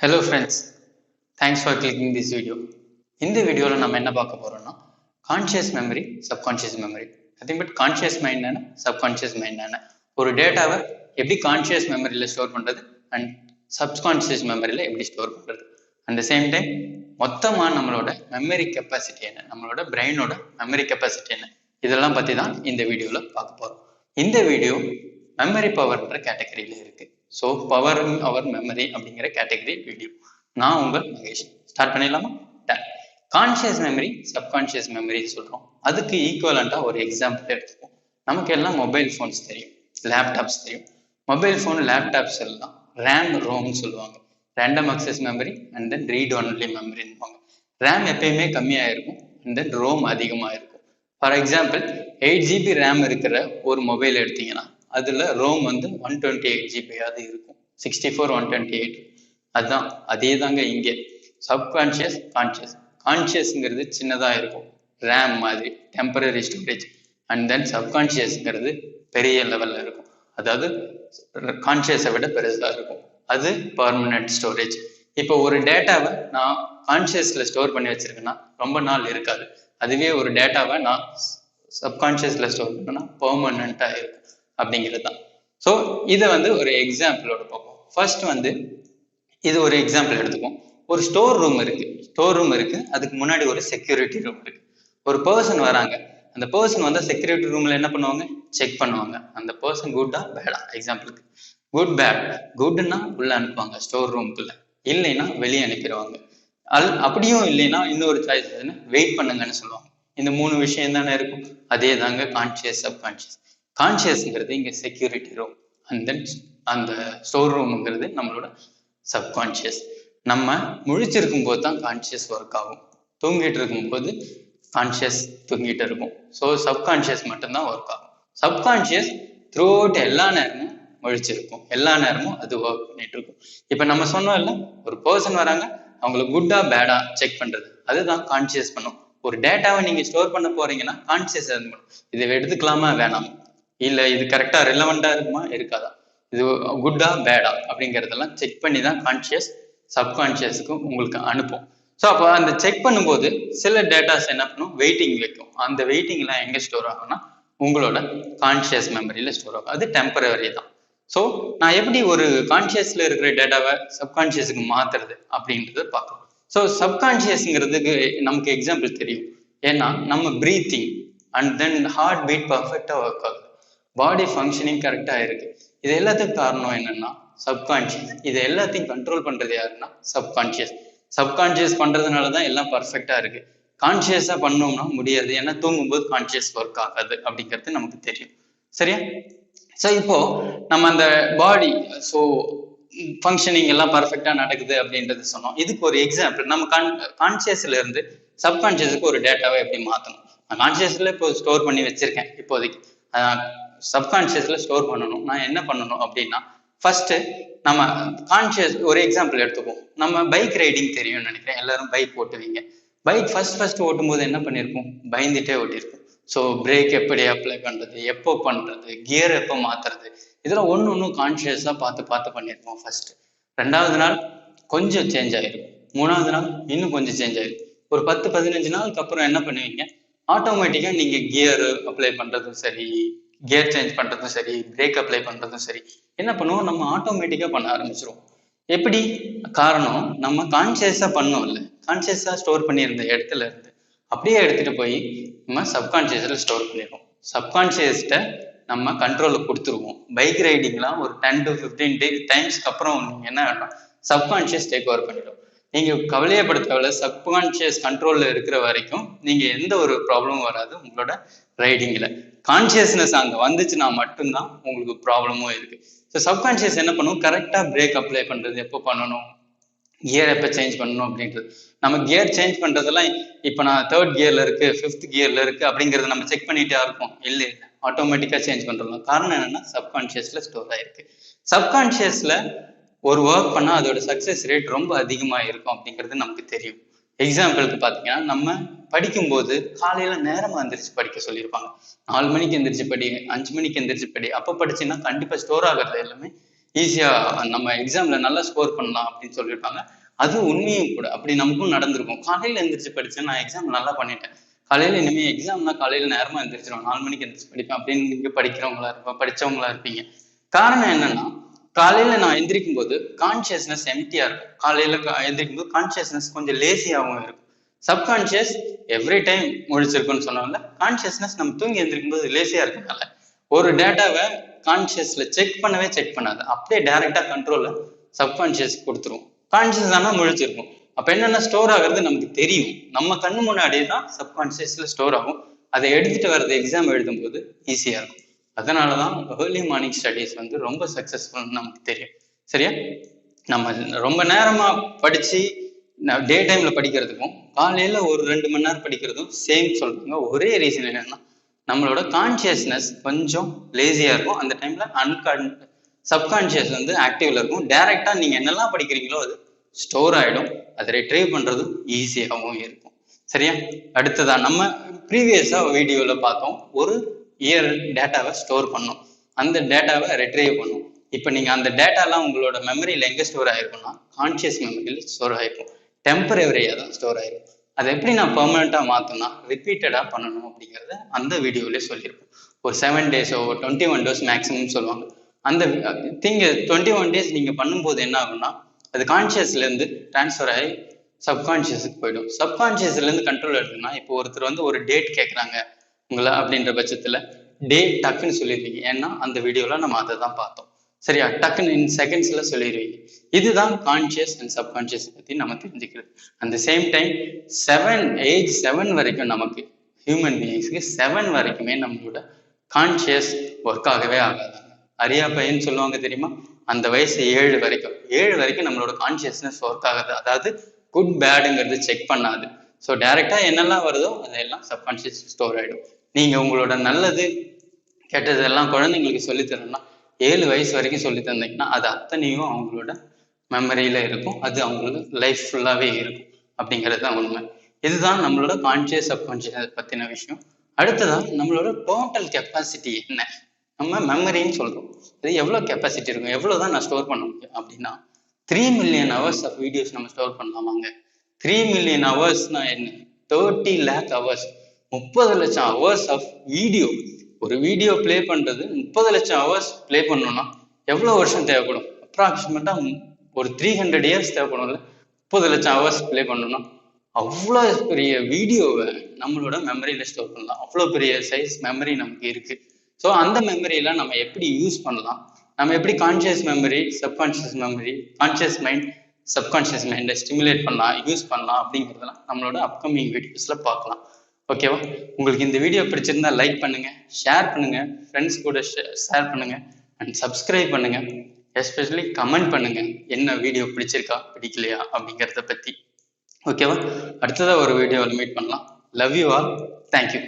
Hello friends, thanks for clicking this video. இந்த வீடியோல நம்ம என்ன பார்க்க போறோம்னா conscious memory, subconscious memory. Nothing but conscious mind என்ன, சப்கான்ஷியஸ் மைண்ட் என்ன, ஒரு டேட்டாவை எப்படி கான்ஷியஸ் மெமரியில ஸ்டோர் பண்றது அண்ட் சப்கான்ஷியஸ் மெமரியில எப்படி ஸ்டோர் பண்றது. அட் த சேம் டைம் மொத்தமா நம்மளோட மெமரி கெப்பாசிட்டி என்ன, நம்மளோட பிரெயினோட மெமரி கெப்பாசிட்டி என்ன, இதெல்லாம் பத்தி தான் இந்த வீடியோல பார்க்க போறோம். இந்த வீடியோ மெமரி பவர்ன்ற கேட்டகரியில இருக்கு. ஸோ பவரிங் அவர் மெமரி அப்படிங்கிற கேட்டகரி வீடியோ. நான் உங்கள் மகேஷ். ஸ்டார்ட் பண்ணிடலாமா? கான்ஷியஸ் மெமரி, சப்கான்ஷியஸ் மெமரி சொல்றோம். அதுக்கு ஈக்குவலண்டா ஒரு எக்ஸாம்பிள் எடுத்துப்போம். நமக்கு எல்லாம் மொபைல் ஃபோன்ஸ் தெரியும், லேப்டாப்ஸ் தெரியும். மொபைல் ஃபோன், லேப்டாப்ஸ் எல்லாம் ரேம், ரோம் சொல்லுவாங்க. Random access memory and then read only மெமரின்னு. ரேம் எப்பயுமே கம்மியாக இருக்கும் அண்ட் தென் ரோம் அதிகமாக இருக்கும். ஃபார் எக்ஸாம்பிள் 8 GB ரேம் இருக்கிற ஒரு மொபைல் எடுத்தீங்கன்னா அதுல ரோம் வந்து 128 GB அது இருக்கும். 64 128. அதுதான் அதே தாங்க இங்கே சப்கான்ஷியஸ், கான்ஷியஸ். கான்ஷியஸ்ங்கிறது சின்னதா இருக்கும், ரேம் மாதிரி டெம்பரரி ஸ்டோரேஜ். அண்ட் தென் சப்கான்ஷியஸ்ங்கிறது பெரிய லெவல்ல இருக்கும், அதாவது கான்ஷியஸை விட பெருசா இருக்கும், அது பர்மனன்ட் ஸ்டோரேஜ். இப்போ ஒரு டேட்டாவை நான் கான்ஷியஸ்ல ஸ்டோர் பண்ணி வச்சிருக்கேன்னா ரொம்ப நாள் இருக்காது. அதுவே ஒரு டேட்டாவை நான் சப்கான்ஷியஸ்ல ஸ்டோர் பண்ணா பெர்மனண்டா இருக்கும் அப்படிங்கிறது தான். ஸோ இதை வந்து ஒரு எக்ஸாம்பிளோட பார்ப்போம். ஃபர்ஸ்ட் வந்து இது ஒரு எக்ஸாம்பிள் எடுத்துப்போம். ஒரு ஸ்டோர் ரூம் இருக்கு, அதுக்கு முன்னாடி ஒரு செக்யூரிட்டி ரூம் இருக்கு. ஒரு பர்சன் வராங்க, அந்த பர்சன் வந்து செக்யூரிட்டி ரூம்ல என்ன பண்ணுவாங்க, செக் பண்ணுவாங்க அந்த பர்சன் குட்டா பேடா. எக்ஸாம்பிளுக்கு குட் பேட். குட்னா உள்ள அனுப்புவாங்க ஸ்டோர் ரூம்குள்ள, இல்லைன்னா வெளியே அனுப்பிடுவாங்க. அப்படியும் இல்லைன்னா இன்னொரு சாய்ஸ் வெயிட் பண்ணுங்கன்னு சொல்லுவாங்க. இந்த 3 விஷயம் தானே இருக்கும். அதே தாங்க கான்ஷியஸ், சப்கான்ஷியஸ். கான்ஷியஸ்ங்கிறது இங்க செக்யூரிட்டி ரூம் அண்ட் தென் அந்த ஸ்டோர் ரூம்ங்கிறது நம்மளோட சப்கான்ஷியஸ். நம்ம முழிச்சிருக்கும் போது தான் கான்ஷியஸ் ஒர்க் ஆகும், தூங்கிட்டு இருக்கும் போது கான்ஷியஸ் தூங்கிட்டு இருக்கும். ஸோ சப்கான்ஷியஸ் மட்டும்தான் ஒர்க் ஆகும். சப்கான்ஷியஸ் த்ரூ அவுட் எல்லா நேரமும் முழிச்சிருக்கும், எல்லா நேரமும் அது ஒர்க் பண்ணிட்டு இருக்கும். இப்ப நம்ம சொன்னோம்ல, ஒரு பர்சன் வராங்க, அவங்களுக்கு குட்டா பேடா செக் பண்றது, அதுதான் கான்ஷியஸ் பண்ணும். ஒரு டேட்டாவை நீங்க ஸ்டோர் பண்ண போறீங்கன்னா கான்ஷியஸ் இதை எடுத்துக்கலாமா வேணாமா, இல்ல இது கரெக்டா ரிலவெண்டா இருக்குமா இருக்காதா, இது குட்டா பேடா அப்படிங்கறதெல்லாம் செக் பண்ணி தான் கான்ஷியஸ் சப்கான்ஷியஸுக்கு உங்களுக்கு அனுப்பும். ஸோ அப்போ அந்த செக் பண்ணும்போது சில டேட்டாஸ் என்ன பண்ணும், வெயிட்டிங் வைக்கும். அந்த வெயிட்டிங்லாம் எங்க ஸ்டோர் ஆகும்னா உங்களோட கான்ஷியஸ் மெமரியில ஸ்டோர் ஆகும். அது டெம்பரவரி தான். ஸோ நான் எப்படி ஒரு கான்ஷியஸ்ல இருக்கிற டேட்டாவை சப்கான்ஷியஸுக்கு மாத்துறது அப்படின்றத பார்க்கலாம். ஸோ சப்கான்ஷியஸ்ங்கிறதுக்கு நமக்கு எக்ஸாம்பிள் தெரியும். ஏன்னா நம்ம breathing and then heart beat பர்ஃபெக்டா ஒர்க் ஆகுது, பாடி ஃபங்க்ஷனிங் கரெக்டா இருக்கு. இது எல்லாத்துக்கும் காரணம் என்னன்னா சப்கான்ஷியஸ். இது எல்லாத்தையும் கண்ட்ரோல் பண்றது யாருன்னா சப்கான்ஷியஸ். சப்கான்ஷியஸ் பண்றதுனாலதான் எல்லாம் பர்ஃபெக்டா இருக்கு. கான்ஷியஸா பண்ணோம்னா முடியாது, ஏன்னா தூங்கும்போது கான்ஷியஸ் ஒர்க் ஆகாது அப்படிங்கிறது நமக்கு தெரியும். சரியா? ஸோ இப்போ நம்ம அந்த பாடி ஃபங்க்ஷனிங் எல்லாம் பர்ஃபெக்டா நடக்குது அப்படின்றது சொன்னோம். இதுக்கு ஒரு எக்ஸாம்பிள், நம்ம கான்ஷியஸ்ல இருந்து சப்கான்ஷியஸுக்கு ஒரு டேட்டாவை எப்படி மாற்றணும். நான் கான்ஷியஸ்ல இப்போ ஸ்டோர் பண்ணி வச்சிருக்கேன், இப்போதைக்கு சப்கான்ஷியஸ்ல ஸ்டோர் பண்ணணும். நான் என்ன பண்ணணும் அப்படின்னா, ஃபர்ஸ்ட் நம்ம கான்ஷியஸ் ஒரு எக்ஸாம்பிள் எடுத்துப்போம். நம்ம பைக் ரைடிங் தெரியும்னு நினைக்கிறேன், எல்லாரும் பைக் ஓட்டுவீங்க. பைக் ஃபர்ஸ்ட் ஓட்டும் போது என்ன பண்ணிருப்போம், பயந்துட்டே ஓட்டிருப்போம். ஸோ பிரேக் எப்படி அப்ளை பண்றது, எப்போ பண்றது, கியர் எப்போ மாத்துறது, இதெல்லாம் ஒன்னும் கான்ஷியஸா பார்த்து பண்ணிருப்போம் ஃபர்ஸ்ட். 2வது நாள் கொஞ்சம் சேஞ்ச் ஆயிருக்கும், 3வது நாள் இன்னும் கொஞ்சம் சேஞ்ச் ஆயிருக்கும். ஒரு 10-15 நாளுக்கு அப்புறம் என்ன பண்ணுவீங்க, ஆட்டோமேட்டிக்கா நீங்க கியர் அப்ளை பண்றதும் சரி, கியர் சேஞ்ச் பண்றதும் சரி, பிரேக் அப்ளை பண்றதும் சரி, என்ன பண்ணுவோம், நம்ம ஆட்டோமேட்டிக்கா பண்ண ஆரம்பிச்சிருவோம். எப்படி? காரணம் நம்ம கான்சியஸா பண்ணோம் இல்ல, கான்சியஸா ஸ்டோர் பண்ணியிருந்த இடத்துல இருந்து அப்படியே எடுத்துட்டு போய் நம்ம சப்கான்சியஸ்ல ஸ்டோர் பண்ணிடுவோம். சப்கான்சியஸ்ட நம்ம கண்ட்ரோல கொடுத்துருவோம். பைக் ரைடிங்லாம் ஒரு 10 to 15 டைம்ஸ்க்கு அப்புறம் நீங்க என்ன வேணும், சப்கான்சியஸ் டேக் ஓவர் பண்ணிடும். நீங்க கவலையப்பட தேவையில்ல, சப்கான்சியஸ் கண்ட்ரோல்ல இருக்கிற வரைக்கும் நீங்க எந்த ஒரு ப்ராப்ளமும் வராது உங்களோட ரைடிங்ல. கான்சியஸ்னஸ் அங்க வந்துச்சுன்னா மட்டும்தான் உங்களுக்கு ப்ராப்ளமும் இருக்கு. ஸோ சப்கான்சியஸ் என்ன பண்ணும், கரெக்டா பிரேக் அப்ளை பண்றது எப்போ பண்ணணும், கியர் எப்போ சேஞ்ச் பண்ணணும் அப்படின்றது. நம்ம கியர் சேஞ்ச் பண்றதெல்லாம் இப்போ நான் 3rd கியர்ல இருக்கு, 5th கியர்ல இருக்கு அப்படிங்கறத நம்ம செக் பண்ணிட்டே இருப்போம், இல்லை ஆட்டோமேட்டிக்கா சேஞ்ச் பண்றோம். காரணம் என்னன்னா சப்கான்சியஸ்ல ஸ்டோர் ஆயிருக்கு. சப்கான்சியஸ்ல ஒரு ஒர்க் பண்ணா அதோட சக்சஸ் ரேட் ரொம்ப அதிகமா இருக்கும் அப்படிங்கிறது நமக்கு தெரியும். எக்ஸாம்பிளுக்கு பாத்தீங்கன்னா, நம்ம படிக்கும்போது காலையில நேரமா எந்திரிச்சு படிக்க சொல்லியிருப்பாங்க. 4 மணிக்கு எந்திரிச்சு படி, 5 மணிக்கு எந்திரிச்சு படி. அப்ப படிச்சுன்னா கண்டிப்பா ஸ்டோர் ஆகிறது எல்லாமே ஈஸியா நம்ம எக்ஸாம்ல நல்லா ஸ்கோர் பண்ணலாம் அப்படின்னு சொல்லியிருப்பாங்க. அது உண்மையும் கூட. அப்படி நமக்கும் நடந்திருக்கும். காலையில எந்திரிச்சு படிச்சேன், நான் எக்ஸாம் நல்லா பண்ணிட்டேன். காலையில இனிமே எக்ஸாம்னா காலையில நேரமா எந்திரிச்சிடும், 4 மணிக்கு எந்திரிச்சு படிப்பேன் அப்படின்னு நீங்க படிச்சவங்களா இருப்பீங்க. காரணம் என்னன்னா, காலையில நான் எந்திரிக்கும் போது கான்சியஸ்னஸ் எம்டியா இருக்கும். காலையில எந்திரிக்கும் போது கான்சியஸ்னஸ் கொஞ்சம் லேசியாகவும் இருக்கும். சப்கான்சியஸ் எவ்ரி டைம் முழிச்சிருக்குன்னு சொன்னால, கான்சியஸ்னஸ் நம்ம தூங்கி எந்திரிக்கும் போது லேசியா இருக்கனால ஒரு டேட்டாவை கான்சியஸ்ல செக் பண்ணாது, அப்படியே டைரக்டா கண்ட்ரோல்ல சப்கான்சியஸ் கொடுத்துரும். கான்சியஸ் ஆனா முழிச்சிருக்கும். அப்ப என்னன்னா, ஸ்டோர் ஆகுறது நமக்கு தெரியும். நம்ம கண்ணு முன்னாடியே தான் சப்கான்சியஸ்ல ஸ்டோர் ஆகும். அதை எடுத்துட்டு வர்றது எக்ஸாம் எழுதும் போது ஈஸியா இருக்கும். அதனாலதான் ஏர்லி மார்னிங் ஸ்டடீஸ் வந்து ரொம்ப சக்சஸ்ஃபுல்னு நமக்கு தெரியும். சரியா? நம்ம ரொம்ப நேரமா படிச்சு டே டைம்ல படிக்கிறதுக்கும் காலையில ஒரு 2 மணி நேரம் படிக்கிறதும் சேம் சொல்றாங்க. ஒரே ரீசன் என்னன்னா, நம்மளோட கான்சியஸ்னஸ் கொஞ்சம் லேசியா இருக்கும். அந்த டைம்ல சப்கான்சியஸ் வந்து ஆக்டிவ்ல இருக்கும். டைரக்டா நீங்க என்னெல்லாம் படிக்கிறீங்களோ அது ஸ்டோர் ஆயிடும். அதை ரிட்ரைவ் பண்றது ஈஸியாகவும் இருக்கும். சரியா? அடுத்ததா நம்ம ப்ரீவியஸா வீடியோல பார்த்தோம், ஒரு இயர் டேட்டாவை ஸ்டோர் பண்ணும், அந்த டேட்டாவை ரிட்ரைவ் பண்ணும். இப்போ நீங்க அந்த டேட்டாலாம் உங்களோட மெமரியில எங்க ஸ்டோர் ஆயிருக்கும்னா கான்சியஸ் மெமரியில ஸ்டோர் ஆயிருக்கும். டெம்பரவரியா தான் ஸ்டோர் ஆயிருக்கும். அதை எப்படி நான் பெர்மனண்டா மாத்தணும்னா ரிப்பீட்டடா பண்ணணும் அப்படிங்கிறத அந்த வீடியோலயே சொல்லியிருப்போம். ஒரு 7 days 21 days மேக்ஸிமம் சொல்லுவாங்க. அந்த திங் 21 days நீங்க பண்ணும்போது என்ன ஆகும்னா, அது கான்சியஸ்ல இருந்து டிரான்ஸ்ஃபர் ஆகி சப்கான்சியஸுக்கு போயிடும். சப்கான்சியஸ்ல இருந்து கண்ட்ரோல் எடுக்கணும்னா, இப்போ ஒருத்தர் வந்து ஒரு டேட் கேட்குறாங்க உங்களை அப்படின்ற பட்சத்துல டேட் டக்குன்னு சொல்லிடுவீங்க. ஏன்னா அந்த வீடியோல நம்ம அதை தான் பார்த்தோம். சரியா? டக்குன்னு இன் செகண்ட்ஸ்ல சொல்லிடுவீங்க. இதுதான் கான்சியஸ் அண்ட் சப்கான்சியஸ் பத்தி நம்ம தெரிஞ்சுக்கிறது. அந்த சேம் டைம் 7 வரைக்கும் நமக்கு ஹியூமன் பீயிங்ஸ்க்கு 7 வரைக்குமே நம்மளோட கான்சியஸ் ஒர்க் ஆகவே ஆகாதாங்க. அரியா பையன் சொல்லுவாங்க தெரியுமா? அந்த வயசு 7 வரைக்கும் நம்மளோட கான்சியஸ்னஸ் ஒர்க் ஆகுது. அதாவது குட் பேடுங்கிறது செக் பண்ணாது. ஸோ டைரக்டா என்னெல்லாம் வருதோ அதெல்லாம் சப்கான்சியஸ் ஸ்டோர் ஆயிடும். நீங்க உங்களோட நல்லது கெட்டது எல்லாம் குழந்தைங்களுக்கு சொல்லி தரணும்னா 7 வயசு வரைக்கும் சொல்லி தந்தீங்கன்னா அது அத்தனையும் அவங்களோட மெமரியில இருக்கும். அது அவங்களுக்கு லைஃப் ஃபுல்லாவே இருக்கும் அப்படிங்கிறது தான் உண்மை. இதுதான் நம்மளோட கான்சியஸ் சப்கான்சியஸ் பத்தின விஷயம். அடுத்ததான் நம்மளோட டோட்டல் கெப்பாசிட்டி என்ன? நம்ம மெமரின்னு சொல்றோம். அது எவ்வளவு கெப்பாசிட்டி இருக்கும், எவ்வளவுதான் நான் ஸ்டோர் பண்ண முடியும் அப்படின்னா 3 மில்லியன் ஹவர்ஸ் ஆஃப் வீடியோஸ் நம்ம ஸ்டோர் பண்ணலாமாங்க. 3 மில்லியன் ஹவர்ஸ்னா என்ன? 30 lakh hours, 30 லட்சம் ஹவர்ஸ் ஆஃப் வீடியோ. ஒரு வீடியோ பிளே பண்றது 30 லட்சம் ஹவர்ஸ் பிளே பண்ணணும்னா எவ்வளவு வருஷம் தேவைப்படும்? அப்ராக்சிமேட்டா ஒரு 300 இயர்ஸ் தேவைப்படும்ல. 30 லட்சம் ஹவர்ஸ் பிளே பண்ணணும்னா அவ்வளோ பெரிய வீடியோவை நம்மளோட மெமரியில ஸ்டோர் பண்ணலாம். அவ்வளோ பெரிய சைஸ் மெமரி நமக்கு இருக்கு. ஸோ அந்த மெமரியெல்லாம் நம்ம எப்படி யூஸ் பண்ணலாம், நம்ம எப்படி conscious memory, subconscious memory, conscious mind, subconscious மைண்டை ஸ்டிமுலேட் பண்ணலாம், யூஸ் பண்ணலாம் அப்படிங்கிறதெல்லாம் நம்மளோட அப்கமிங் வீடியோஸ்ல பார்க்கலாம். ஓகேவா? உங்களுக்கு இந்த வீடியோ பிடிச்சிருந்தா லைக் பண்ணுங்க, ஷேர் பண்ணுங்க, ஃப்ரெண்ட்ஸ் கூட ஷேர் பண்ணுங்க அண்ட் சப்ஸ்கிரைப் பண்ணுங்க. எஸ்பெஷலி கமெண்ட் பண்ணுங்க, என்ன வீடியோ பிடிச்சிருக்கா பிடிக்கலையா அப்படிங்கிறத பத்தி. ஓகேவா? அடுத்ததா ஒரு வீடியோவில் மீட் பண்ணலாம். Love you all. தேங்க்யூ.